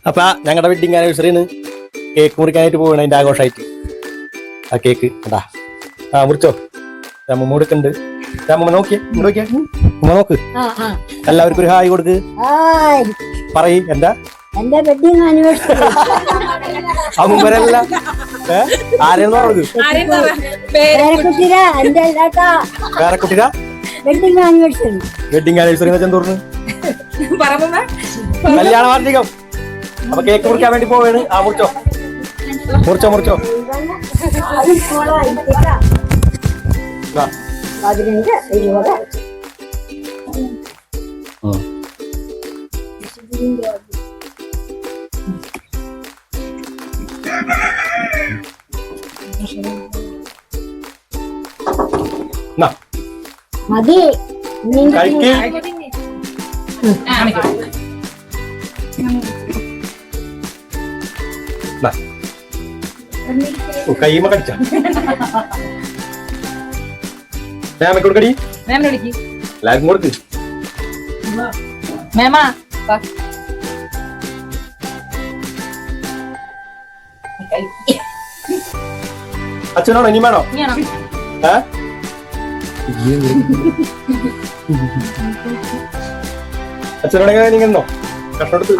അപ്പൊ ഞങ്ങളുടെ wedding ആനിവേഴ്സറിന്ന് cake മുറിക്കാനായിട്ട് പോകണം. അതിന്റെ ആഘോഷമായിട്ട് ആ കേക്ക് എന്താ മുറിച്ചോ. അമ്മൂമ്മ കൊടുക്കുന്നുണ്ട്. അമ്മൂമ്മ നോക്കിയേ, നോക്കിയാ ഉമ്മ നോക്ക്. എല്ലാവർക്കും ഒരു ഹായ് കൊടുക്ക്. പറയ് എന്താ എന്റെ വെഡിങ് ആനിവേഴ്സറി. അമ്മൂമ്മരല്ല ആരെന്ന് പറഞ്ഞു. വേറെ കുട്ടിക വെഡിങ് ആനിവേഴ്സറി. വെഡിങ് ആനിവേഴ്സറി എന്ന് വെച്ചാൽ തോന്നുന്നു കല്യാണ വാർഷികം. അപ്പൊ കേക്ക് മുറിക്കാൻ വേണ്ടി പോവാണ്. ആ മുറിച്ചോ മുറിച്ചോ മുറിച്ചോ. 15, 20. മതി കൈമ കടിച്ച കൊടുക്കടി. എല്ലാവർക്കും കൊടുക്ക്. അച്ഛനാണോ ഇനി വേണോ? അച്ഛനോടെ നീങ്ങന്നോ കഷ്ടപ്പെടുത്ത്